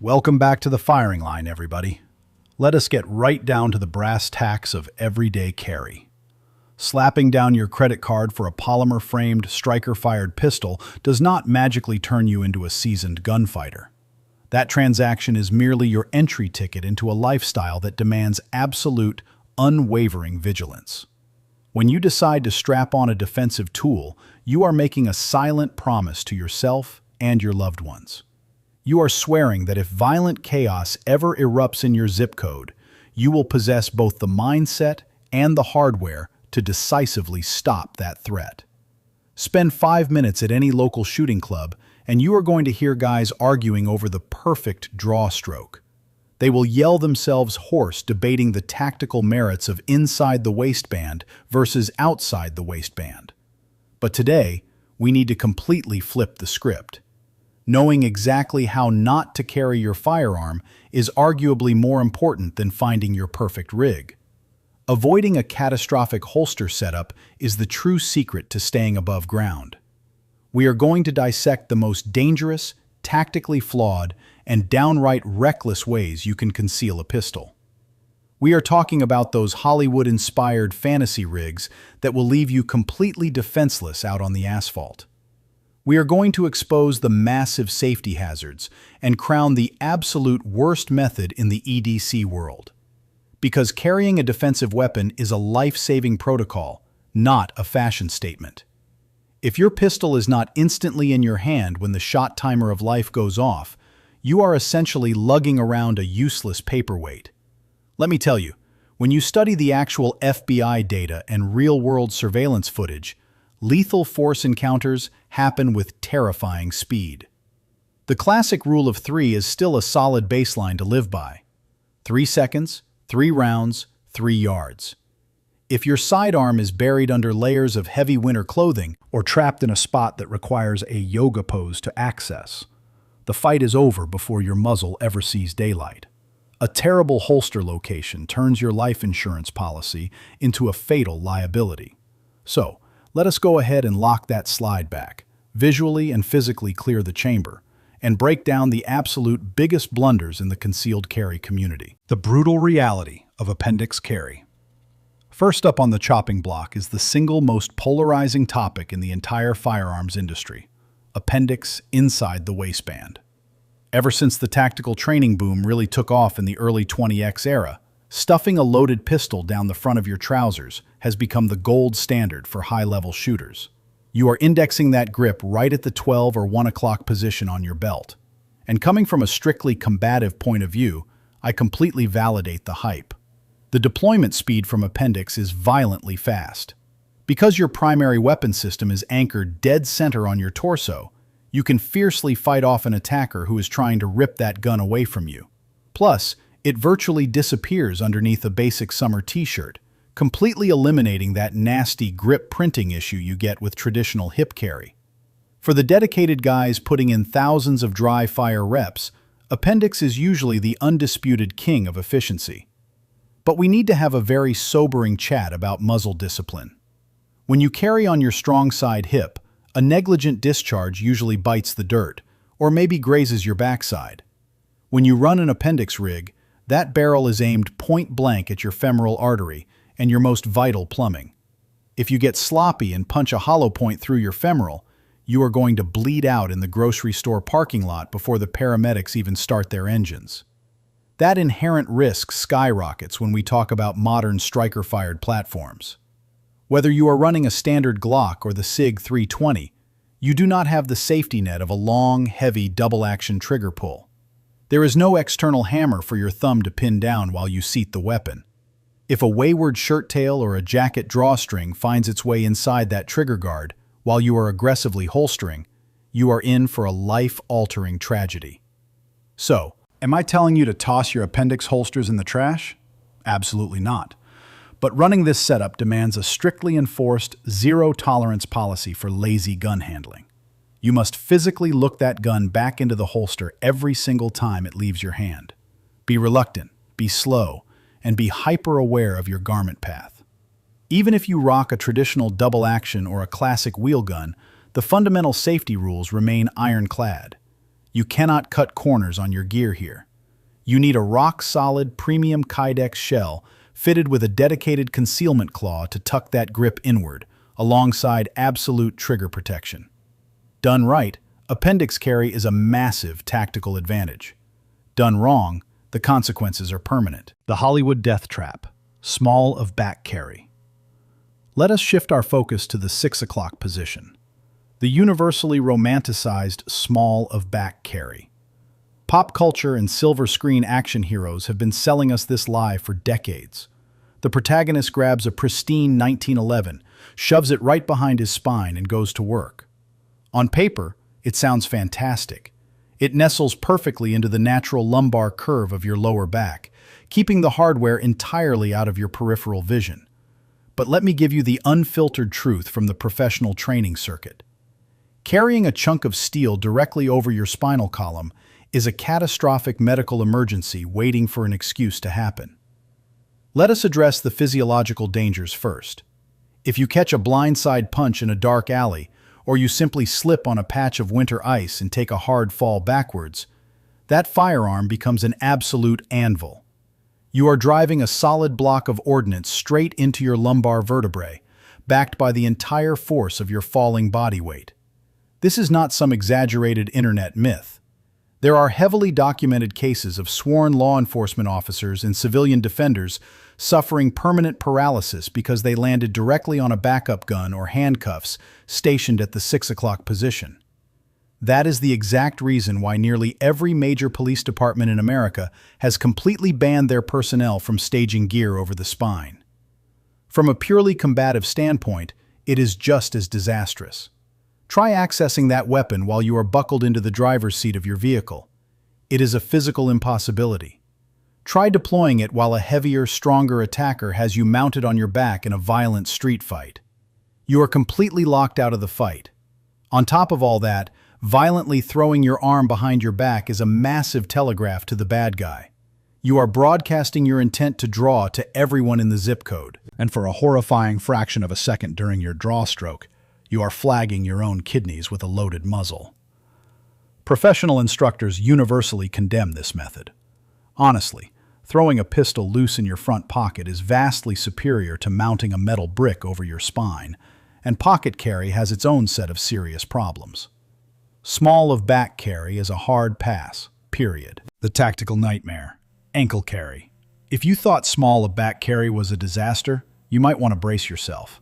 Welcome back to the firing line, everybody. Let us get right down to the brass tacks of everyday carry. Slapping down your credit card for a polymer-framed, striker-fired pistol does not magically turn you into a seasoned gunfighter. That transaction is merely your entry ticket into a lifestyle that demands absolute, unwavering vigilance. When you decide to strap on a defensive tool, you are making a silent promise to yourself and your loved ones. You are swearing that if violent chaos ever erupts in your zip code, you will possess both the mindset and the hardware to decisively stop that threat. Spend 5 minutes at any local shooting club, and you are going to hear guys arguing over the perfect draw stroke. They will yell themselves hoarse debating the tactical merits of inside the waistband versus outside the waistband. But today, we need to completely flip the script. Knowing exactly how not to carry your firearm is arguably more important than finding your perfect rig. Avoiding a catastrophic holster setup is the true secret to staying above ground. We are going to dissect the most dangerous, tactically flawed, and downright reckless ways you can conceal a pistol. We are talking about those Hollywood-inspired fantasy rigs that will leave you completely defenseless out on the asphalt. We are going to expose the massive safety hazards and crown the absolute worst method in the EDC world. Because carrying a defensive weapon is a life-saving protocol, not a fashion statement. If your pistol is not instantly in your hand when the shot timer of life goes off, you are essentially lugging around a useless paperweight. Let me tell you, when you study the actual FBI data and real-world surveillance footage, lethal force encounters happen with terrifying speed. The classic rule of 3 is still a solid baseline to live by. 3 seconds, 3 rounds, 3 yards. If your sidearm is buried under layers of heavy winter clothing or trapped in a spot that requires a yoga pose to access, the fight is over before your muzzle ever sees daylight. A terrible holster location turns your life insurance policy into a fatal liability. So, let us go ahead and lock that slide back, visually and physically clear the chamber, and break down the absolute biggest blunders in the concealed carry community. The brutal reality of appendix carry. First up on the chopping block is the single most polarizing topic in the entire firearms industry: appendix inside the waistband. Ever since the tactical training boom really took off in the early 20X era, stuffing a loaded pistol down the front of your trousers has become the gold standard for high-level shooters. You are indexing that grip right at the 12 or 1 o'clock position on your belt. And coming from a strictly combative point of view, I completely validate the hype. The deployment speed from appendix is violently fast. Because your primary weapon system is anchored dead center on your torso, you can fiercely fight off an attacker who is trying to rip that gun away from you. Plus, it virtually disappears underneath a basic summer t-shirt, completely eliminating that nasty grip printing issue you get with traditional hip carry. For the dedicated guys putting in thousands of dry fire reps, appendix is usually the undisputed king of efficiency. But we need to have a very sobering chat about muzzle discipline. When you carry on your strong side hip, a negligent discharge usually bites the dirt, or maybe grazes your backside. When you run an appendix rig, that barrel is aimed point blank at your femoral artery and your most vital plumbing. If you get sloppy and punch a hollow point through your femoral, you are going to bleed out in the grocery store parking lot before the paramedics even start their engines. That inherent risk skyrockets when we talk about modern striker-fired platforms. Whether you are running a standard Glock or the SIG 320, you do not have the safety net of a long, heavy double-action trigger pull. There is no external hammer for your thumb to pin down while you seat the weapon. If a wayward shirt tail or a jacket drawstring finds its way inside that trigger guard while you are aggressively holstering, you are in for a life-altering tragedy. So, am I telling you to toss your appendix holsters in the trash? Absolutely not. But running this setup demands a strictly enforced zero-tolerance policy for lazy gun handling. You must physically look that gun back into the holster every single time it leaves your hand. Be reluctant, be slow, and be hyper-aware of your garment path. Even if you rock a traditional double action or a classic wheel gun, the fundamental safety rules remain ironclad. You cannot cut corners on your gear here. You need a rock-solid premium Kydex shell fitted with a dedicated concealment claw to tuck that grip inward, alongside absolute trigger protection. Done right, appendix carry is a massive tactical advantage. Done wrong, the consequences are permanent. The Hollywood death trap, small of back carry. Let us shift our focus to the 6 o'clock position. The universally romanticized small of back carry. Pop culture and silver screen action heroes have been selling us this lie for decades. The protagonist grabs a pristine 1911, shoves it right behind his spine, and goes to work. On paper, it sounds fantastic. It nestles perfectly into the natural lumbar curve of your lower back, keeping the hardware entirely out of your peripheral vision. But let me give you the unfiltered truth from the professional training circuit. Carrying a chunk of steel directly over your spinal column is a catastrophic medical emergency waiting for an excuse to happen. Let us address the physiological dangers first. If you catch a blindside punch in a dark alley, or you simply slip on a patch of winter ice and take a hard fall backwards, that firearm becomes an absolute anvil. You are driving a solid block of ordnance straight into your lumbar vertebrae, backed by the entire force of your falling body weight. This is not some exaggerated internet myth. There are heavily documented cases of sworn law enforcement officers and civilian defenders suffering permanent paralysis because they landed directly on a backup gun or handcuffs stationed at the 6 o'clock position. That is the exact reason why nearly every major police department in America has completely banned their personnel from staging gear over the spine. From a purely combative standpoint, it is just as disastrous. Try accessing that weapon while you are buckled into the driver's seat of your vehicle. It is a physical impossibility. Try deploying it while a heavier, stronger attacker has you mounted on your back in a violent street fight. You are completely locked out of the fight. On top of all that, violently throwing your arm behind your back is a massive telegraph to the bad guy. You are broadcasting your intent to draw to everyone in the zip code. And for a horrifying fraction of a second during your draw stroke, you are flagging your own kidneys with a loaded muzzle. Professional instructors universally condemn this method. Honestly, throwing a pistol loose in your front pocket is vastly superior to mounting a metal brick over your spine, and pocket carry has its own set of serious problems. Small of back carry is a hard pass, period. The tactical nightmare, ankle carry. If you thought small of back carry was a disaster, you might want to brace yourself.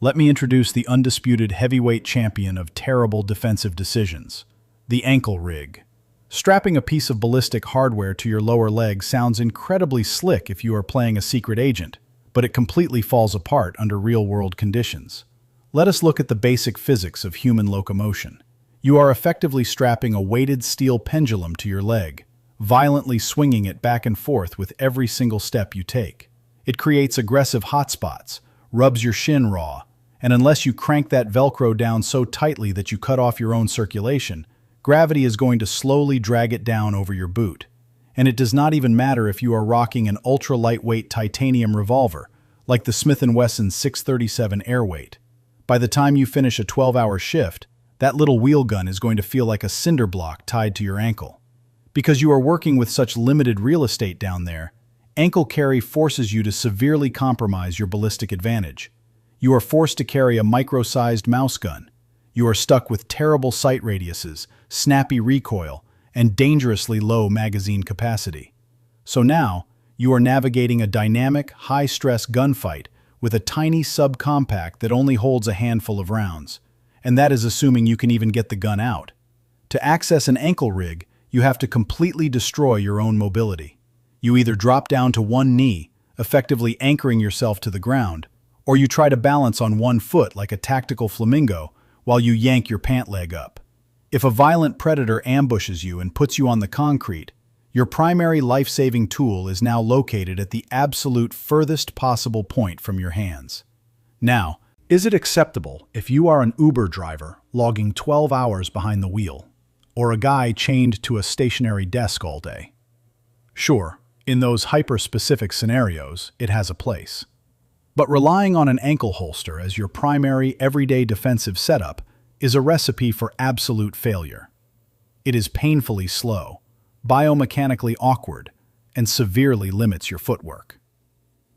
Let me introduce the undisputed heavyweight champion of terrible defensive decisions, the ankle rig. Strapping a piece of ballistic hardware to your lower leg sounds incredibly slick if you are playing a secret agent, but it completely falls apart under real-world conditions. Let us look at the basic physics of human locomotion. You are effectively strapping a weighted steel pendulum to your leg, violently swinging it back and forth with every single step you take. It creates aggressive hotspots, rubs your shin raw, and unless you crank that Velcro down so tightly that you cut off your own circulation, gravity is going to slowly drag it down over your boot. And it does not even matter if you are rocking an ultra-lightweight titanium revolver, like the Smith & Wesson 637 Airweight. By the time you finish a 12-hour shift, that little wheel gun is going to feel like a cinder block tied to your ankle. Because you are working with such limited real estate down there, ankle carry forces you to severely compromise your ballistic advantage. You are forced to carry a micro-sized mouse gun. You are stuck with terrible sight radiuses, snappy recoil, and dangerously low magazine capacity. So now, you are navigating a dynamic, high-stress gunfight with a tiny subcompact that only holds a handful of rounds. And that is assuming you can even get the gun out. To access an ankle rig, you have to completely destroy your own mobility. You either drop down to one knee, effectively anchoring yourself to the ground, or you try to balance on one foot like a tactical flamingo while you yank your pant leg up. If a violent predator ambushes you and puts you on the concrete, your primary life-saving tool is now located at the absolute furthest possible point from your hands. Now, is it acceptable if you are an Uber driver logging 12 hours behind the wheel, or a guy chained to a stationary desk all day? Sure, in those hyper-specific scenarios, it has a place. But relying on an ankle holster as your primary everyday defensive setup is a recipe for absolute failure. It is painfully slow, biomechanically awkward, and severely limits your footwork.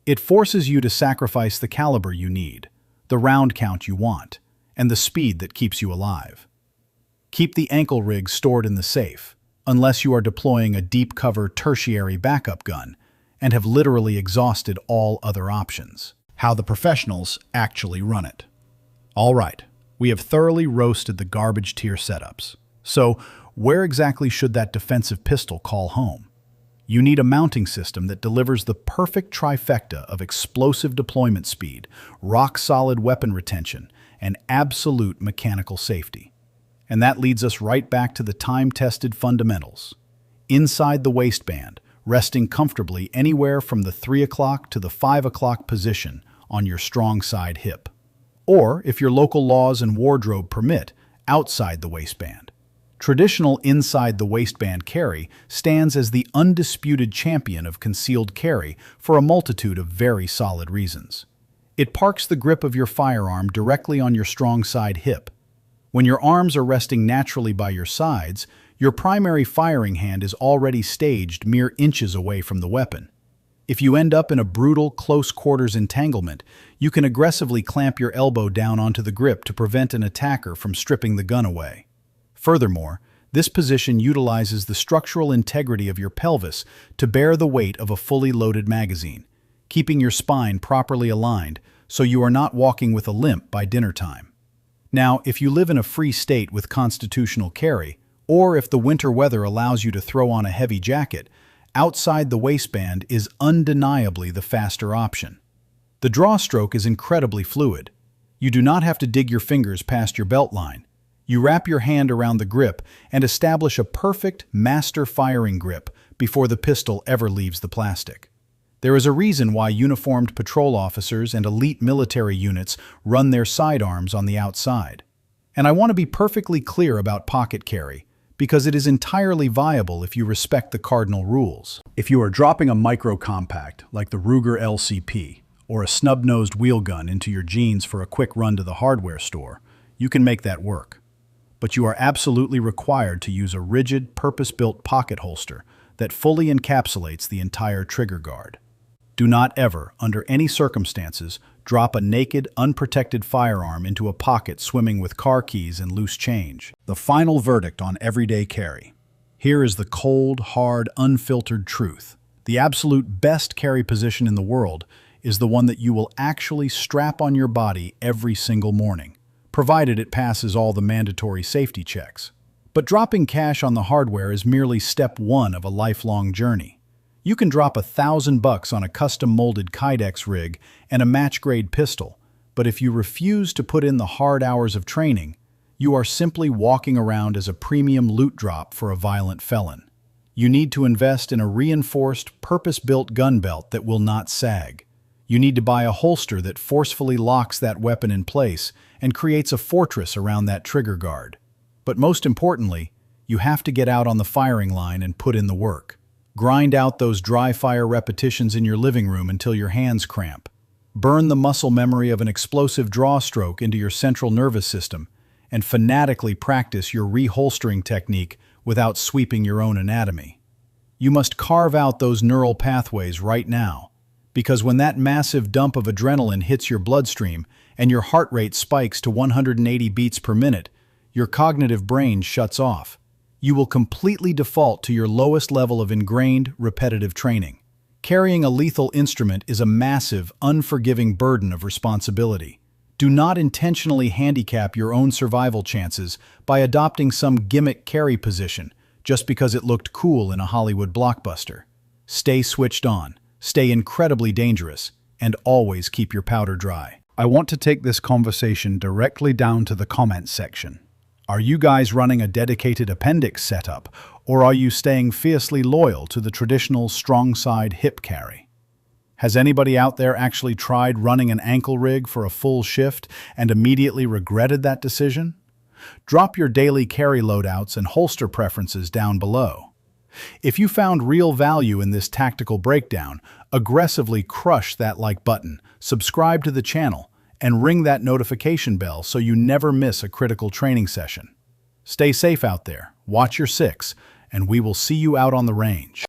It forces you to sacrifice the caliber you need, the round count you want, and the speed that keeps you alive. Keep the ankle rig stored in the safe, unless you are deploying a deep-cover tertiary backup gun and have literally exhausted all other options. How the professionals actually run it. All right, we have thoroughly roasted the garbage tier setups. So, where exactly should that defensive pistol call home? You need a mounting system that delivers the perfect trifecta of explosive deployment speed, rock-solid weapon retention, and absolute mechanical safety. And that leads us right back to the time-tested fundamentals. Inside the waistband, resting comfortably anywhere from the 3 o'clock to the 5 o'clock position on your strong side hip. Or, if your local laws and wardrobe permit, outside the waistband. Traditional inside the waistband carry stands as the undisputed champion of concealed carry for a multitude of very solid reasons. It parks the grip of your firearm directly on your strong side hip. When your arms are resting naturally by your sides, your primary firing hand is already staged mere inches away from the weapon. If you end up in a brutal, close-quarters entanglement, you can aggressively clamp your elbow down onto the grip to prevent an attacker from stripping the gun away. Furthermore, this position utilizes the structural integrity of your pelvis to bear the weight of a fully loaded magazine, keeping your spine properly aligned so you are not walking with a limp by dinner time. Now, if you live in a free state with constitutional carry, or if the winter weather allows you to throw on a heavy jacket, outside the waistband is undeniably the faster option. The draw stroke is incredibly fluid. You do not have to dig your fingers past your belt line. You wrap your hand around the grip and establish a perfect master firing grip before the pistol ever leaves the plastic. There is a reason why uniformed patrol officers and elite military units run their sidearms on the outside. And I want to be perfectly clear about pocket carry, because it is entirely viable if you respect the cardinal rules. If you are dropping a micro-compact like the Ruger LCP or a snub-nosed wheel gun into your jeans for a quick run to the hardware store, you can make that work. But you are absolutely required to use a rigid, purpose-built pocket holster that fully encapsulates the entire trigger guard. Do not ever, under any circumstances, drop a naked, unprotected firearm into a pocket swimming with car keys and loose change. The final verdict on everyday carry. Here is the cold, hard, unfiltered truth. The absolute best carry position in the world is the one that you will actually strap on your body every single morning, provided it passes all the mandatory safety checks. But dropping cash on the hardware is merely step one of a lifelong journey. You can drop $1,000 on a custom-molded Kydex rig and a match-grade pistol, but if you refuse to put in the hard hours of training, you are simply walking around as a premium loot drop for a violent felon. You need to invest in a reinforced, purpose-built gun belt that will not sag. You need to buy a holster that forcefully locks that weapon in place and creates a fortress around that trigger guard. But most importantly, you have to get out on the firing line and put in the work. Grind out those dry-fire repetitions in your living room until your hands cramp. Burn the muscle memory of an explosive draw stroke into your central nervous system, and fanatically practice your reholstering technique without sweeping your own anatomy. You must carve out those neural pathways right now, because when that massive dump of adrenaline hits your bloodstream and your heart rate spikes to 180 beats per minute, your cognitive brain shuts off. You will completely default to your lowest level of ingrained, repetitive training. Carrying a lethal instrument is a massive, unforgiving burden of responsibility. Do not intentionally handicap your own survival chances by adopting some gimmick carry position just because it looked cool in a Hollywood blockbuster. Stay switched on, stay incredibly dangerous, and always keep your powder dry. I want to take this conversation directly down to the comments section. Are you guys running a dedicated appendix setup, or are you staying fiercely loyal to the traditional strong side hip carry? Has anybody out there actually tried running an ankle rig for a full shift and immediately regretted that decision? Drop your daily carry loadouts and holster preferences down below. If you found real value in this tactical breakdown, aggressively crush that like button, subscribe to the channel, and ring that notification bell so you never miss a critical training session. Stay safe out there, watch your six, and we will see you out on the range.